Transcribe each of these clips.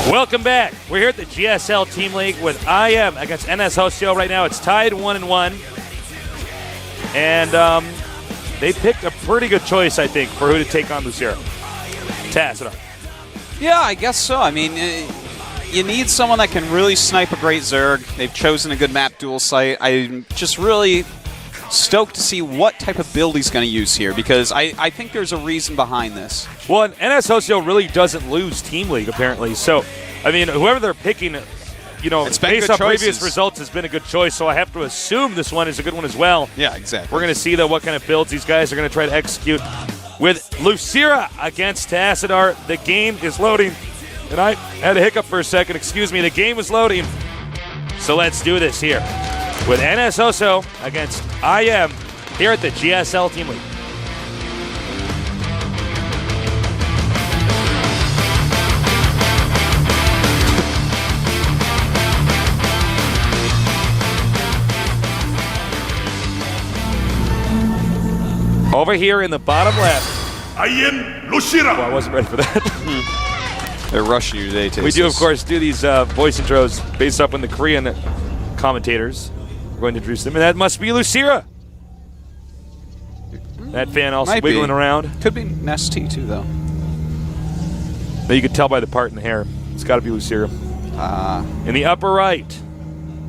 Welcome back. We're here at the GSL Team League with IM against NSH right now. It's tied 1-1. And they picked a pretty good choice, I think, for who to take on Lucira. Tassadar. Yeah, I guess so. I mean, you need someone that can really snipe a great Zerg. They've chosen a good map dual site. I'm just really stoked to see what type of build he's going to use here, because I think there's a reason behind this. Well, NSH really doesn't lose Team League, apparently. So, I mean, whoever they're picking, you know, based on previous results, has been a good choice. So I have to assume this one is a good one as well. Yeah, exactly. We're going to see, though, what kind of builds these guys are going to try to execute with Lucira against Tassadar. The game is loading. And I had a hiccup for a second. Excuse me. The game is loading. So let's do this here with NSH against IM here at the GSL Team League. Over here in the bottom left. IM Lucira. Well, I wasn't ready for that. They're rushing you today, too. We do, of course, do these voice intros based up on the Korean commentators. We're going to introduce them, and that must be Lucira. That fan also Might wiggling be. around. Could be Nesty, too, though. Now you can tell by the part in the hair. It's got to be Lucira. In the upper right,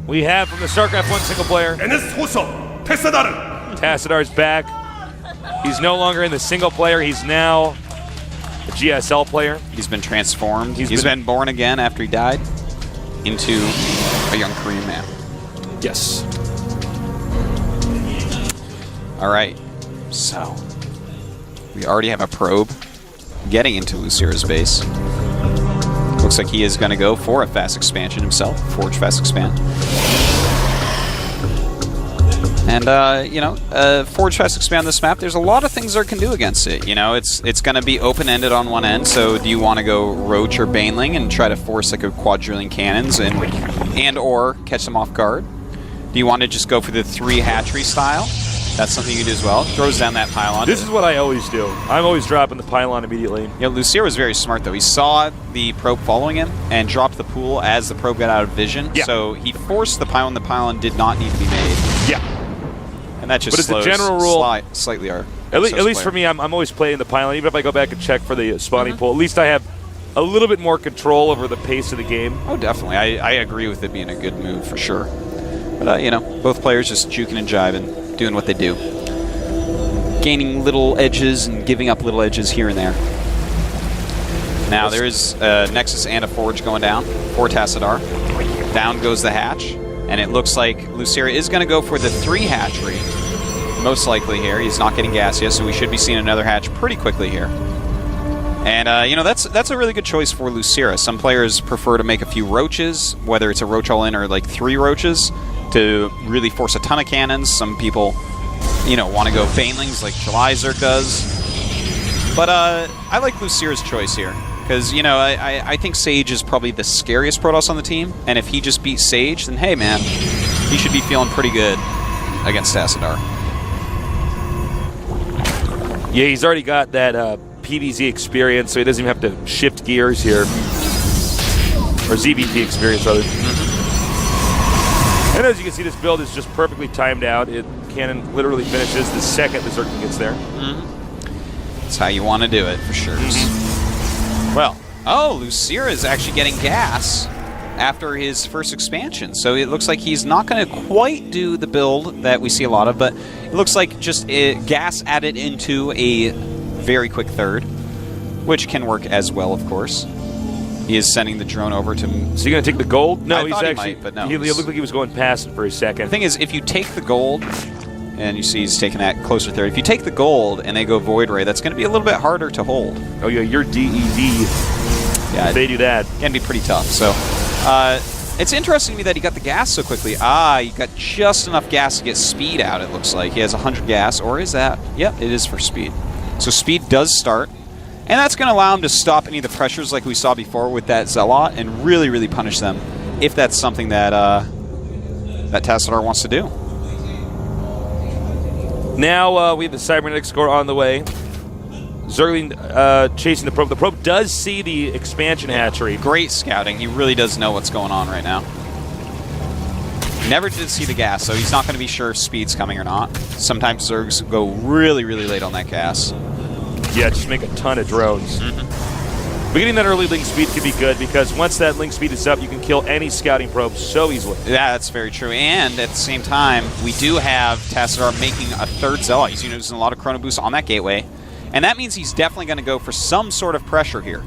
we have from the StarCraft 1 single player, NSH Tassadar. Tassadar's back. He's no longer in the single player. He's now a GSL player. He's been transformed. He's been born again after he died into a young Korean man. Yes. All right. So, we already have a probe getting into Lucira's base. Looks like he is going to go for a fast expansion himself. Forge fast expand. And, you know, Forge fast expand this map, there's a lot of things Zerg can do against it. You know, it's going to be open-ended on one end, so do you want to go Roach or Baneling and try to force like a quadrillion cannons and or catch them off guard? Do you want to just go for the 3 hatchery style? That's something you can do as well. Throws down that pylon. This is what I always do. I'm always dropping the pylon immediately. You know, Lucira was very smart, though. He saw the probe following him and dropped the pool as the probe got out of vision. Yeah. So he forced the pylon. The pylon did not need to be made. Yeah. And that just But as a slows general rule, slightly our at least for me, I'm always playing the pylon. Even if I go back and check for the spawning pool, at least I have a little bit more control over the pace of the game. Oh, definitely. I agree with it being a good move for sure. But, you know, both players just juking and jiving, doing what they do. Gaining little edges and giving up little edges here and there. Now there is a Nexus and a Forge going down for Tassadar. Down goes the hatch. And it looks like Lucira is going to go for the 3 hatchery. Most likely here. He's not getting gas yet, so we should be seeing another hatch pretty quickly here. And, you know, that's a really good choice for Lucira. Some players prefer to make a few roaches, whether it's a roach all-in or like 3 roaches, to really force a ton of cannons. Some people, you know, want to go Banelings like July Zerg does. But I like Lucira's choice here. Because, you know, I think Sage is probably the scariest Protoss on the team. And if he just beats Sage, then hey, man, he should be feeling pretty good against Tassadar. Yeah, he's already got that PVZ experience, so he doesn't even have to shift gears here. Or ZVP experience, rather. And as you can see, this build is just perfectly timed out. Cannon literally finishes the second the Zerg gets there. That's how you want to do it, for sure. Well, oh, Lucira is actually getting gas after his first expansion. So it looks like he's not going to quite do the build that we see a lot of, but it looks like just gas added into a very quick third, which can work as well, of course. He is sending the drone over to... Is he going to take the gold? No, I thought he might, but no. He looked like he was going past it for a second. The thing is, if you take the gold, and you see he's taking that closer third, if you take the gold and they go Void Ray, that's going to be a little bit harder to hold. Oh, yeah, you're DED. Yeah, if they do that. It can be pretty tough. So, it's interesting to me that he got the gas so quickly. He got just enough gas to get speed out, it looks like. He has 100 gas, or is that? Yep, it is for speed. So speed does start, and that's going to allow him to stop any of the pressures like we saw before with that Zealot and really, really punish them if that's something that that Tassadar wants to do. Now we have the Cybernetic score on the way. Zergling chasing the probe. The probe does see the expansion hatchery. Great scouting. He really does know what's going on right now. Never did see the gas, so he's not going to be sure if speed's coming or not. Sometimes Zergs go really, really late on that gas. Yeah, just make a ton of drones. But getting that early link speed can be good because once that link speed is up, you can kill any scouting probe so easily. Yeah, that's very true. And at the same time, we do have Tassadar making a third Zealot. He's using a lot of Chrono Boost on that gateway. And that means he's definitely going to go for some sort of pressure here.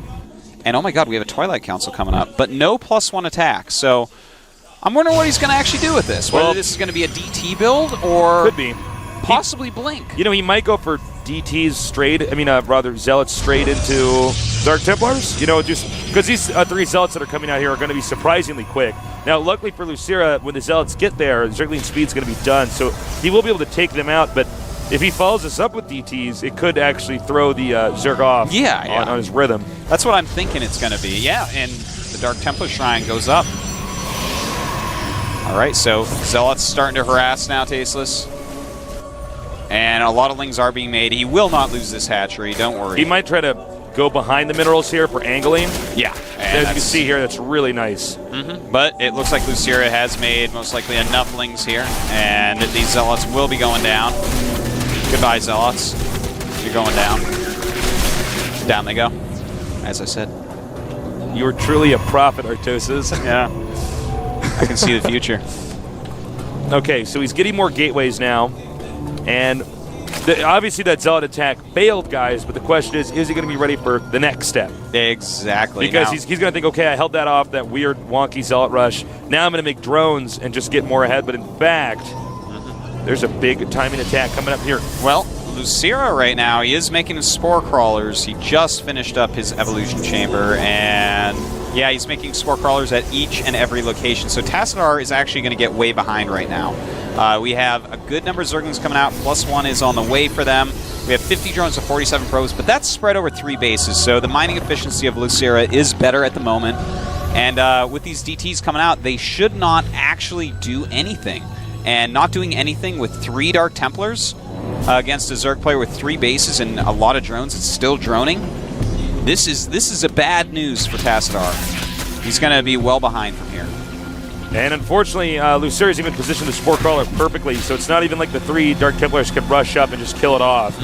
And oh my god, we have a Twilight Council coming up, but no +1 attack. So I'm wondering what he's going to actually do with this. Whether this is going to be a DT build or could be possibly Blink. You know, he might go for DTs straight. I mean, rather Zealots straight into Dark Templars. You know, just because these 3 Zealots that are coming out here are going to be surprisingly quick. Now, luckily for Lucira, when the Zealots get there, Zergling speed's going to be done, so he will be able to take them out. But if he follows us up with DTs, it could actually throw the Zerg off on his rhythm. That's what I'm thinking it's going to be. Yeah, and the Dark Templar Shrine goes up. All right, so Zealot's starting to harass now, Tasteless. And a lot of lings are being made. He will not lose this hatchery, don't worry. He might try to go behind the minerals here for angling. Yeah. As you can see here, that's really nice. But it looks like Lucira has made most likely enough lings here. And these Zealots will be going down. Goodbye, Zealots. You're going down. Down they go, as I said. You are truly a prophet, Artosis. Yeah. I can see the future. Okay, so he's getting more gateways now. And obviously that Zealot attack failed, guys, but the question is he going to be ready for the next step? Exactly. Because he's going to think, okay, I held that off, that weird, wonky Zealot rush. Now I'm going to make drones and just get more ahead. But in fact, there's a big timing attack coming up here. Well, Lucira right now, he is making his Spore Crawlers. He just finished up his Evolution Chamber, and yeah, he's making Spore Crawlers at each and every location. So Tassadar is actually going to get way behind right now. We have a good number of Zerglings coming out. +1 is on the way for them. We have 50 drones with 47 probes, but that's spread over 3 bases, so the mining efficiency of Lucira is better at the moment. And with these DTs coming out, they should not actually do anything. And not doing anything with 3 Dark Templars against a Zerg player with 3 bases and a lot of drones, it's still droning. This is a bad news for Tassadar. He's going to be well behind from here. And unfortunately, Lucira's even positioned the Spore Crawler perfectly, so it's not even like the 3 Dark Templars can rush up and just kill it off.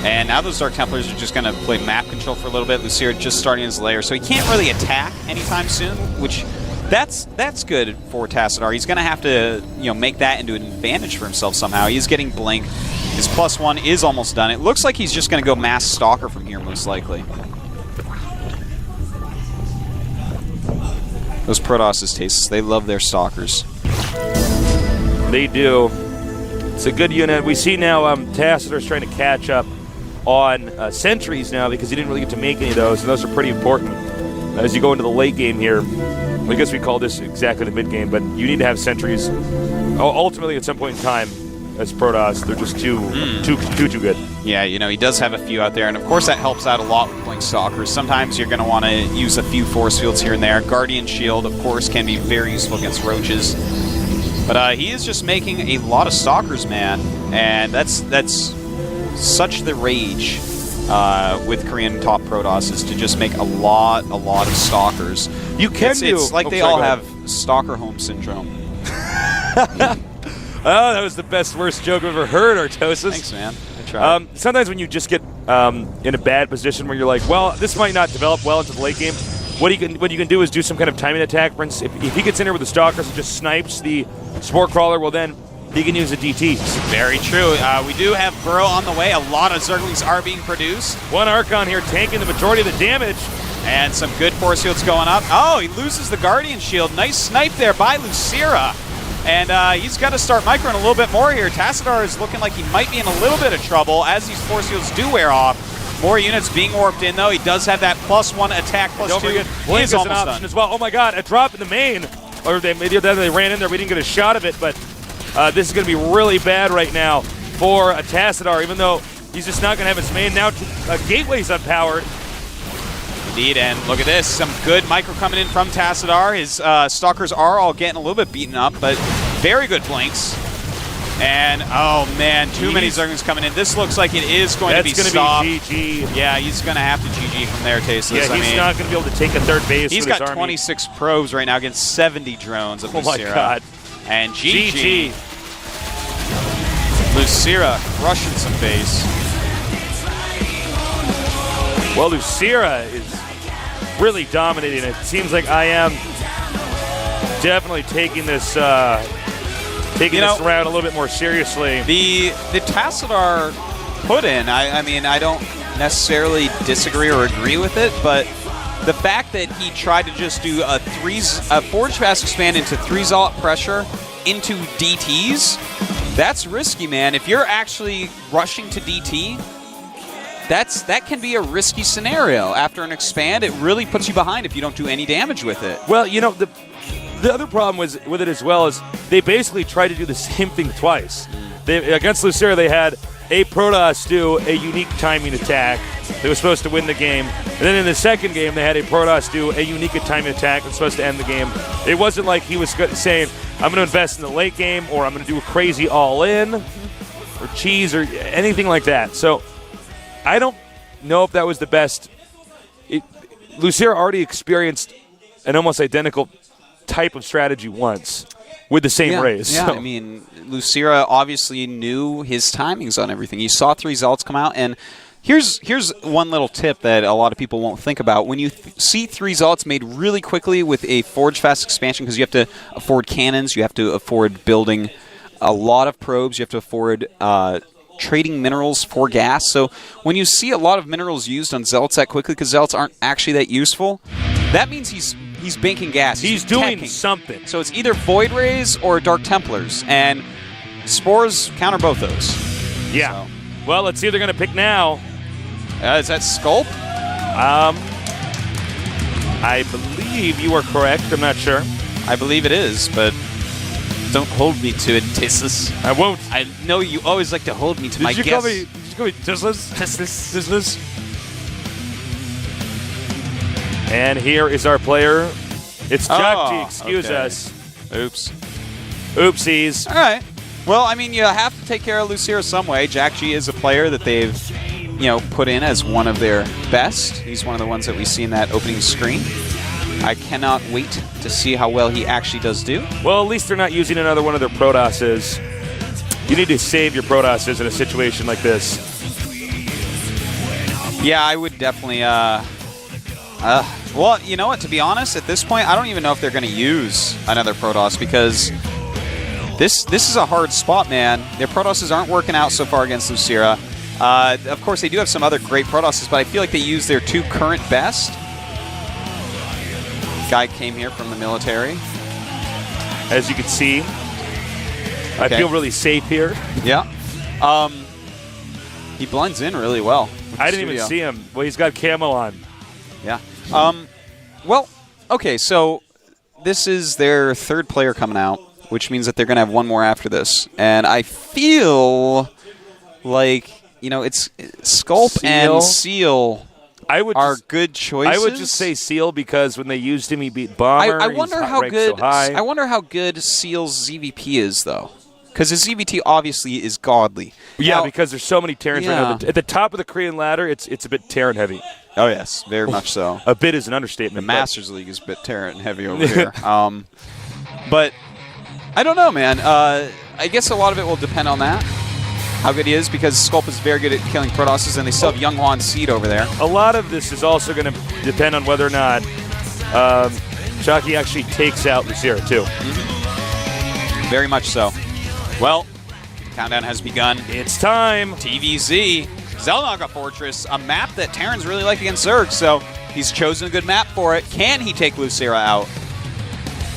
And now those Dark Templars are just going to play map control for a little bit. Lucira just starting his lair, so he can't really attack anytime soon, which that's good for Tassadar. He's going to have to make that into an advantage for himself somehow. He's getting Blink. His +1 is almost done. It looks like he's just going to go Mass Stalker from here, most likely. Those Protosses, Tastes, they love their Stalkers. They do. It's a good unit. We see now Tassadar's trying to catch up on sentries now because he didn't really get to make any of those, and those are pretty important as you go into the late game here. I guess we call this exactly the mid game, but you need to have sentries. Ultimately, at some point in time, as Protoss, they're just too good. Yeah, he does have a few out there, and of course that helps out a lot with playing Stalkers. Sometimes you're going to want to use a few force fields here and there. Guardian Shield, of course, can be very useful against roaches. But he is just making a lot of Stalkers, man, and that's such the rage with Korean top Protosses to just make a lot of Stalkers. You can it's like they all have Stalker-home syndrome. Oh, that was the worst joke I've ever heard, Artosis. Thanks, man. I tried. Sometimes when you just get in a bad position where you're like, well, this might not develop well into the late game, what you can do is do some kind of timing attack. For instance, if he gets in there with the Stalkers and just snipes the Spore Crawler, well then he can use the DTs. Very true. We do have Burrow on the way. A lot of Zerglings are being produced. One Archon here tanking the majority of the damage. And some good force fields going up. Oh, he loses the Guardian Shield. Nice snipe there by Lucira. And he's got to start microing a little bit more here. Tassadar is looking like he might be in a little bit of trouble as these force fields do wear off. More units being warped in, though. He does have that +1 attack, +2. Blink is an option as well. Oh, my God. A drop in the main. Or they ran in there. We didn't get a shot of it, but this is going to be really bad right now for Tassadar, even though he's just not going to have his main. Now Gateway's unpowered. Indeed, and look at this. Some good micro coming in from Tassadar. His Stalkers are all getting a little bit beaten up, but very good blinks. And, oh, man, too many Zerglings coming in. This looks like it is going to be soft. That's going to be GG. Yeah, he's going to have to GG from there, Tasteless. Yeah, he's not going to be able to take a third base. He's with got his 26 probes right now against 70 drones of Lucira. Oh, my God. And GG. GG. Lucira crushing some base. Well, Lucira is really dominating. It seems like I am definitely taking this this round a little bit more seriously. The Tassadar put in, I mean, I don't necessarily disagree or agree with it, but the fact that he tried to just do a forward fast expand into 3 Zealot pressure into DTs, that's risky, man. If you're actually rushing to DT, that can be a risky scenario. After an expand, it really puts you behind if you don't do any damage with it. Well, the other problem with it as well is they basically tried to do the same thing twice. Against Lucira, they had a Protoss do a unique timing attack that was supposed to win the game. And then in the second game, they had a Protoss do a unique timing attack that was supposed to end the game. It wasn't like he was saying, I'm going to invest in the late game, or I'm going to do a crazy all-in, or cheese, or anything like that. So I don't know if that was the best. Lucira already experienced an almost identical type of strategy once with the same raise. Yeah, so. I mean, Lucira obviously knew his timings on everything. You saw 3 Zealots come out, and here's one little tip that a lot of people won't think about. When you see 3 Zealots made really quickly with a forge fast expansion, because you have to afford cannons, you have to afford building a lot of probes, you have to afford trading minerals for gas. So when you see a lot of minerals used on Zealots that quickly, because Zealots aren't actually that useful, that means he's banking gas. He's doing teching. something. So it's either Void Rays or Dark Templars, and Spores counter both those. Yeah. So. Well, let's see if they're going to pick now. Is that Sculpt? I believe you are correct. I'm not sure. I believe it is, but don't hold me to it, Tasteless. I won't. I know you always like to hold me to my guess. Did you call me Tasteless? Tasteless. And here is our player. It's Chuck. Excuse us. Oops. Oopsies. All right. Well, I mean, you have to take care of Lucira some way. Jack G is a player that they've, put in as one of their best. He's one of the ones that we see in that opening screen. I cannot wait to see how well he actually does do. Well, at least they're not using another one of their Protosses. You need to save your Protosses in a situation like this. Yeah, I would definitely... well, you know what? To be honest, at this point, I don't even know if they're going to use another Protoss, because this is a hard spot, man. Their Protosses aren't working out so far against Lucira. Of course, they do have some other great Protosses, but I feel like they use their 2 current best. Guy came here from the military. As you can see, I feel really safe here. Yeah. He blends in really well. I didn't even see him. Well, he's got camo on. Yeah. Well, okay, so this is their 3rd player coming out, which means that they're going to have one more after this. And I feel like, it's Sculpt and Seal are good choices. I would just say Seal, because when they used him, he beat Bomber. I wonder how good. So high. I wonder how good Seal's ZVP is, though, because his ZVT obviously is godly. Yeah, now, because there's so many Terrans right now. At the top of the Korean ladder, it's a bit Terran heavy. Oh yes, very much so. A bit is an understatement. The Masters League is a bit Terran heavy over here. But I don't know, man. I guess a lot of it will depend on that. How good he is, because Sculpt is very good at killing Protosses, and they still have Young Juan Seed over there. A lot of this is also going to depend on whether or not Chucky actually takes out Lucira, too. Mm-hmm. Very much so. Well, countdown has begun. It's time. TVZ. Xel'Naga Fortress, a map that Terrans really like against Zerg, so he's chosen a good map for it. Can he take Lucira out?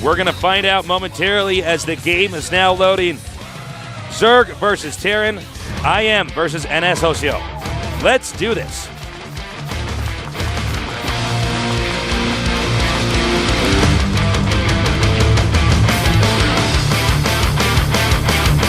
We're going to find out momentarily as the game is now loading. Zerg versus Terran. IM versus NSH. Let's do this.